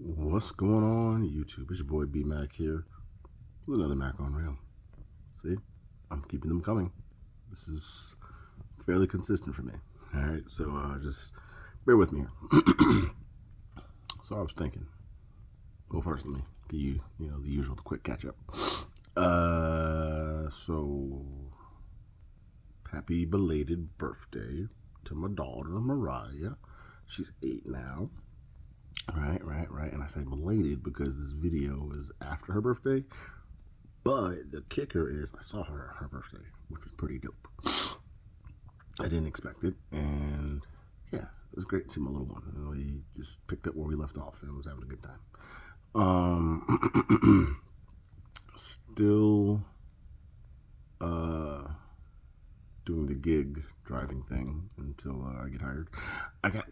What's going on, YouTube? It's your boy B Mac here with another Mackonreal. See, I'm keeping them coming. This is fairly consistent for me. All right, so just bear with me here. So I was thinking. Well, first let me give you, the usual, the quick catch up. So happy belated birthday to my daughter Mariah. She's 8 now. Right. And I say belated because this video is after her birthday. But the kicker is I saw her on her birthday, which was pretty dope. I didn't expect it, and yeah, it was great to see my little one. And we just picked up where we left off and was having a good time. Still doing the gig driving thing until I get hired. I got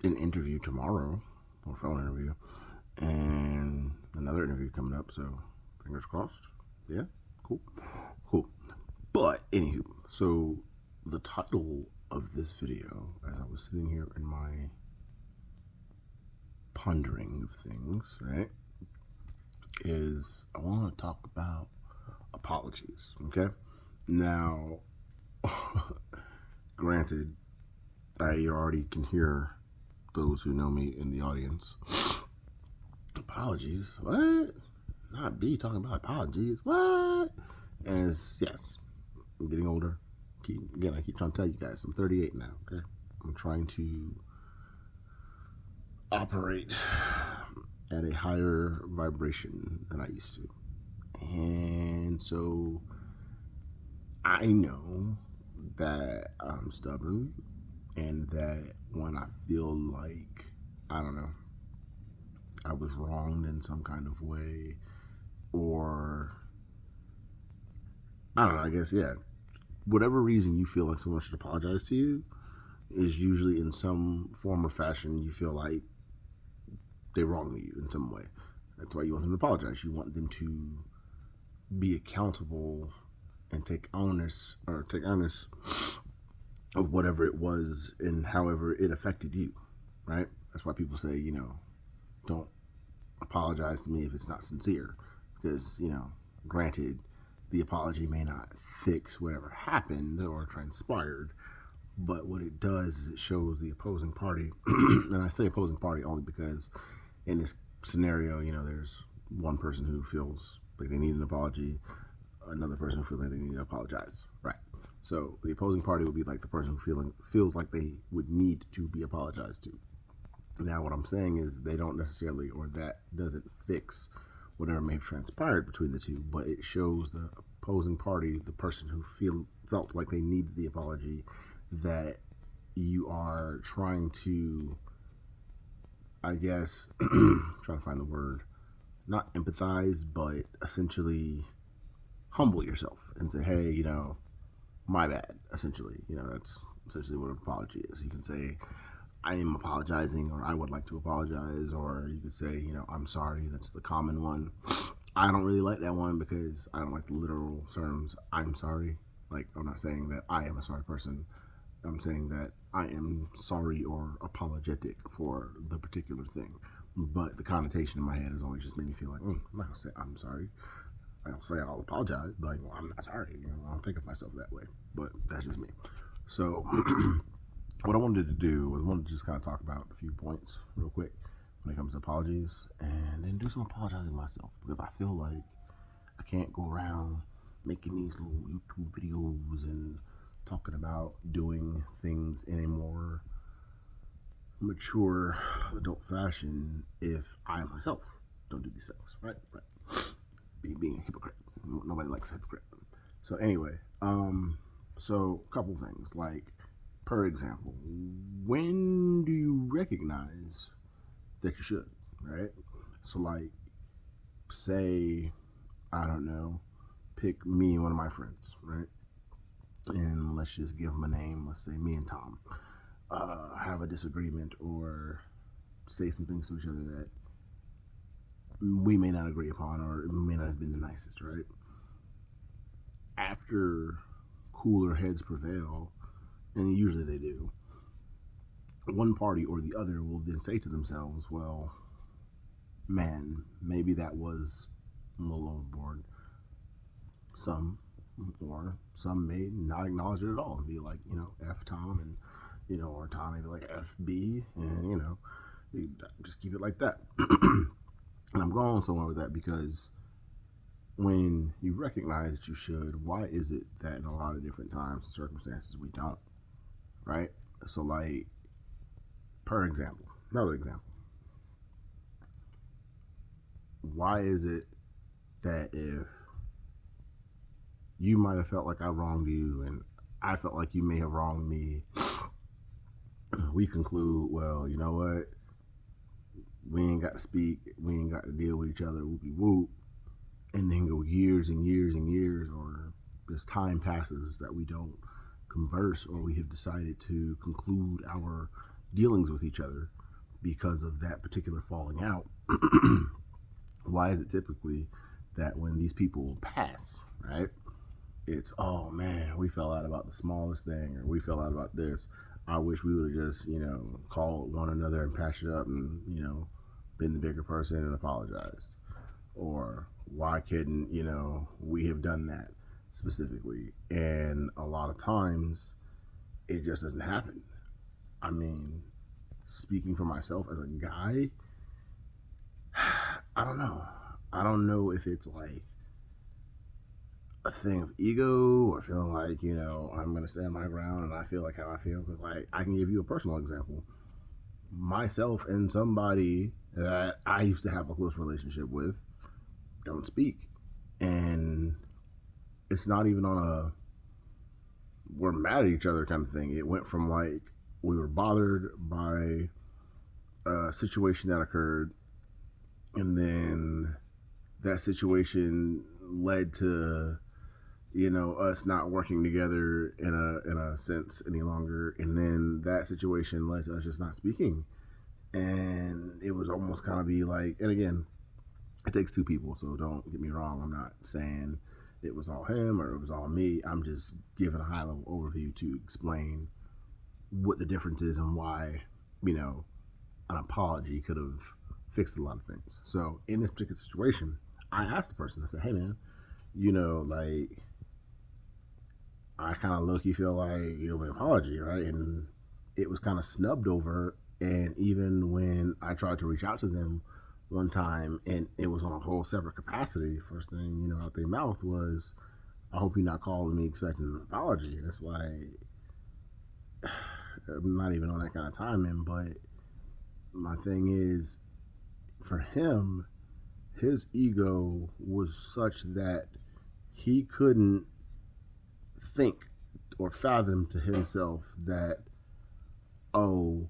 an interview tomorrow, or phone interview, and another interview coming up, so fingers crossed. Yeah, cool. But anywho, so the title of this video, as I was sitting here in my pondering of things, right, is I want to talk about apologies. Okay, now, granted, I already can hear those who know me in the audience. Apologies? What? Not B talking about apologies? What? As yes, I'm getting older. I keep trying to tell you guys, I'm 38 now. Okay, I'm trying to operate at a higher vibration than I used to, and so I know that I'm stubborn, and that when I feel like, I don't know, I was wronged in some kind of way, or I don't know, I guess, yeah, whatever reason you feel like someone should apologize to you is usually in some form or fashion you feel like they wronged you in some way. That's why you want them to apologize. You want them to be accountable and take onus of whatever it was and however it affected you, right? That's why people say, don't apologize to me if it's not sincere, because, granted, the apology may not fix whatever happened or transpired, but what it does is it shows the opposing party, and I say opposing party only because in this scenario, there's one person who feels like they need an apology, another person who feels like they need to apologize, right? So the opposing party would be like the person who feels like they would need to be apologized to. Now, what I'm saying is they don't necessarily, or that doesn't fix whatever may have transpired between the two, but it shows the opposing party, the person who felt like they needed the apology, that you are trying to, I guess, trying to find the word, not empathize, but essentially humble yourself and say, hey, my bad, essentially. That's essentially what an apology is. You can say, I am apologizing, or I would like to apologize, or you could say, I'm sorry. That's the common one. I don't really like that one because I don't like the literal terms, I'm sorry. Like, I'm not saying that I am a sorry person. I'm saying that I am sorry or apologetic for the particular thing. But the connotation in my head has always just made me feel like, I'm not going to say I'm sorry. I'll say I'll apologize, but I'm not sorry. I don't think of myself that way. But that's just me. So, what I wanted to do was I wanted to just kind of talk about a few points real quick when it comes to apologies, and then do some apologizing myself, because I feel like I can't go around making these little YouTube videos and talking about doing things in a more mature adult fashion if I myself don't do these things, right? Being a hypocrite. Nobody likes a hypocrite. So anyway, so a couple things, like, per example, when do you recognize that you should, right? So, like, say, I don't know, pick me and one of my friends, right? And let's just give them a name. Let's say me and Tom have a disagreement, or say some things to each other that we may not agree upon, or it may not have been the nicest, right? After cooler heads prevail, and usually they do, one party or the other will then say to themselves, well, man, maybe that was a little overboard. Some, or some may not acknowledge it at all and be like, F Tom, and, or Tom may be like FB, and, you just keep it like that. And I'm going somewhere with that because when you recognize that you should, why is it that in a lot of different times and circumstances we don't, right? So, like, per example, another example, why is it that if you might have felt like I wronged you and I felt like you may have wronged me, we conclude, well, you know what? We ain't got to speak, we ain't got to deal with each other, whoopie whoop, and then go years and years and years, or as time passes that we don't converse, or we have decided to conclude our dealings with each other because of that particular falling out. Why is it typically that when these people pass, right, it's, oh man, we fell out about the smallest thing, or we fell out about this. I wish we would have just, called one another and patched it up and, been the bigger person and apologized. Or why couldn't, we have done that specifically? And a lot of times it just doesn't happen. I mean, speaking for myself as a guy, I don't know. I don't know if it's like a thing of ego or feeling like, I'm going to stand my ground and I feel like how I feel. Because, like, I can give you a personal example. Myself and somebody that I used to have a close relationship with don't speak. And it's not even on a we're mad at each other kind of thing. It went from like we were bothered by a situation that occurred, and then that situation led to us not working together in a sense any longer, and then that situation led to us just not speaking, and it was almost kind of be like, and again, it takes two people, so don't get me wrong, I'm not saying it was all him or it was all me. I'm just giving a high level overview to explain what the difference is and why an apology could have fixed a lot of things. So in this particular situation, I asked the person, I said, hey man, like, I kind of look, you feel like you owe me an apology, right? And it was kind of snubbed over. And even when I tried to reach out to them one time, and it was on a whole separate capacity, first thing out their mouth was, "I hope you're not calling me expecting an apology." And it's like, I'm not even on that kind of timing. But my thing is, for him, his ego was such that he couldn't think or fathom to himself that, oh,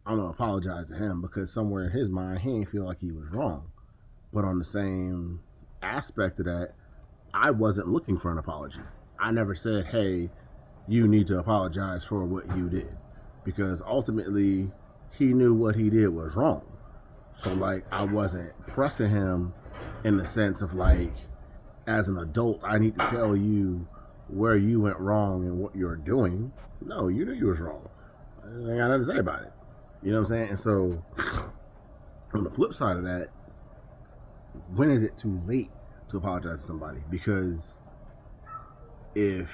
I'm gonna apologize to him, because somewhere in his mind he didn't feel like he was wrong. But on the same aspect of that, I wasn't looking for an apology. I never said, hey, you need to apologize for what you did, because ultimately he knew what he did was wrong. So, like, I wasn't pressing him in the sense of, like, as an adult, I need to tell you where you went wrong and what you're doing. No, you knew you was wrong. I ain't got nothing to say about it. You know what I'm saying? And so, on the flip side of that, when is it too late to apologize to somebody? Because if,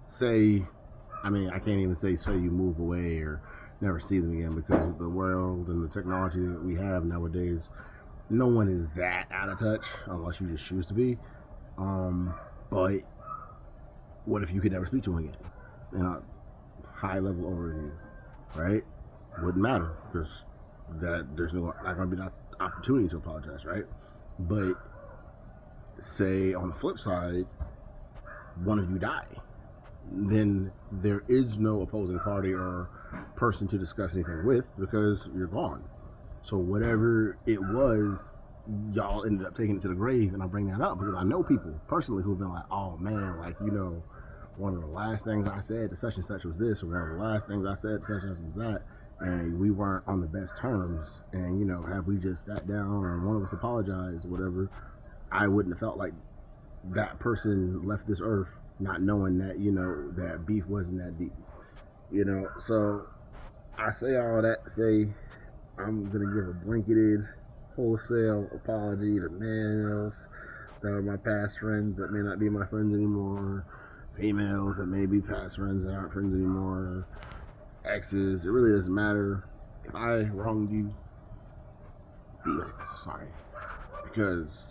say, I mean, I can't even say you move away or never see them again, because of the world and the technology that we have nowadays, no one is that out of touch unless you just choose to be. But what if you could never speak to them again? In a high level overview, right? Wouldn't matter, because that there's not going to be an opportunity to apologize, right? But say on the flip side, one of you die, then there is no opposing party or person to discuss anything with, because you're gone. So whatever it was, y'all ended up taking it to the grave. And I bring that up because I know people personally who've been like, oh man, like, one of the last things I said to such and such was this, or one of the last things I said to such and such was that, and we weren't on the best terms. And have we just sat down and one of us apologized, whatever, I wouldn't have felt like that person left this earth not knowing that that beef wasn't that deep. So I say all that to say, I'm gonna give a blanketed wholesale apology to males that are my past friends that may not be my friends anymore, females that may be past friends that aren't friends anymore, exes. It really doesn't matter. If I wronged you, be sorry. Because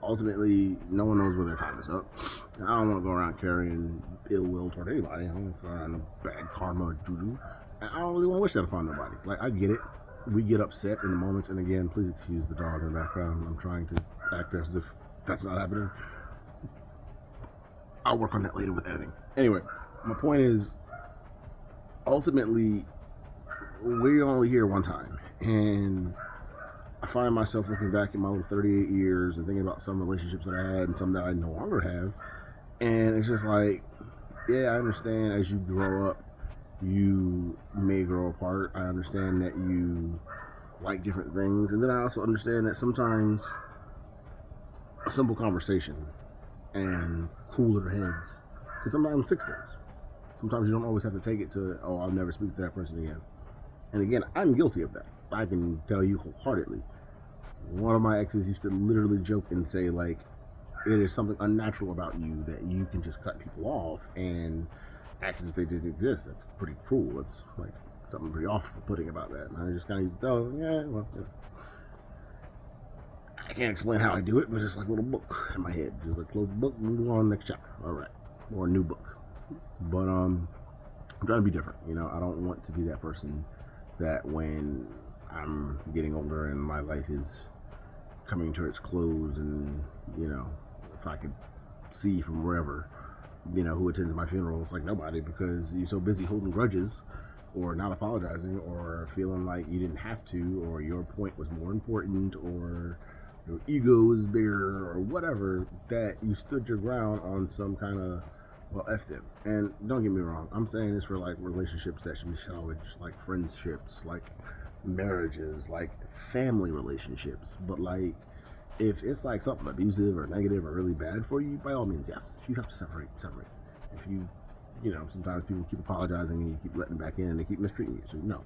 ultimately, no one knows when their time is up. And I don't want to go around carrying ill will toward anybody. I don't want to go around a bad karma juju. And I don't really want to wish that upon nobody. Like, I get it. We get upset in the moments. And again, please excuse the dog in the background. I'm trying to act as if that's not happening. I'll work on that later with editing. Anyway, my point is, ultimately, we're only here one time. And I find myself looking back at my little 38 years and thinking about some relationships that I had and some that I no longer have. And it's just like, yeah, I understand as you grow up, you may grow apart. I understand that you like different things. And then I also understand that sometimes a simple conversation and cooler heads can sometimes fix things. Sometimes you don't always have to take it to, oh, I'll never speak to that person again. And again, I'm guilty of that. I can tell you wholeheartedly. One of my exes used to literally joke and say, like, it is something unnatural about you that you can just cut people off and act as if they didn't exist. That's pretty cruel. It's like something pretty off-putting about that. And I just kind of used to tell them, yeah, well, yeah. I can't explain how I do it, but it's like a little book in my head. Just like close the book, move on next chapter. All right, or a new book. But I'm trying to be different. You know, I don't want to be that person that when I'm getting older and my life is coming to its close, and you know, if I could see from wherever, you know, who attends my funeral, it's like nobody, because you're so busy holding grudges or not apologizing or feeling like you didn't have to, or your point was more important, or your ego is bigger, or whatever, that you stood your ground on some kind of, well, F them. And don't get me wrong, I'm saying this for like relationships that should be salvaged, like friendships, like marriages, like family relationships. But like, if it's like something abusive or negative or really bad for you, by all means, yes. If you have to separate. If you know, sometimes people keep apologizing and you keep letting back in and they keep mistreating you. So no,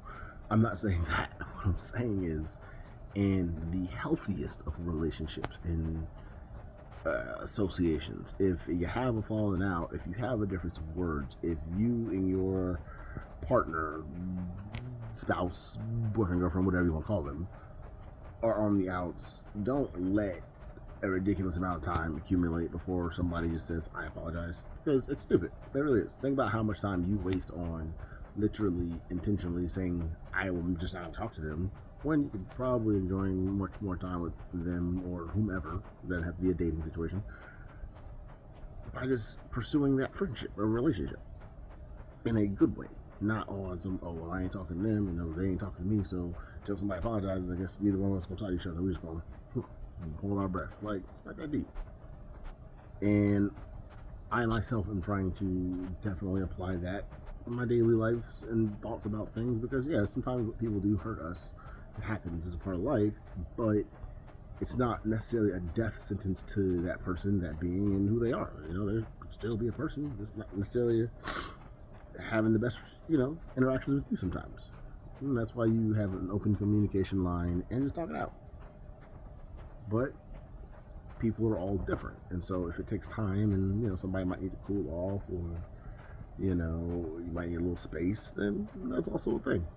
I'm not saying that. What I'm saying is, in the healthiest of relationships, in associations, if you have a falling out, if you have a difference of words, if you and your partner, spouse, boyfriend, girlfriend, whatever you want to call them, are on the outs, don't let a ridiculous amount of time accumulate before somebody just says, I apologize. Because it's stupid. It really is. Think about how much time you waste on literally, intentionally saying, I will just not talk to them, when you could probably enjoying much more time with them or whomever, doesn't have to be a dating situation, by just pursuing that friendship or relationship in a good way. Not on some, oh, well, I ain't talking to them, and no, they ain't talking to me, so until somebody apologizes, I guess neither one of us gonna talk to each other. We just gonna hold our breath. Like, it's not that deep. And I myself am trying to definitely apply that in my daily life and thoughts about things, because yeah, sometimes what people do hurt us. It happens as a part of life, but it's not necessarily a death sentence to that person, that being, and who they are. You know, they could still be a person, just not necessarily having the best, you know, interactions with you sometimes. And that's why you have an open communication line and just talk it out. But people are all different, and so if it takes time, and you know, somebody might need to cool off, or you know, you might need a little space, then that's also a thing.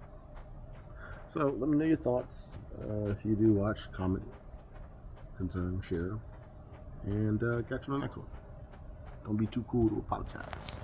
So let me know your thoughts. If you do watch, comment, concern, share, and catch you on the next one. Don't be too cool to apologize.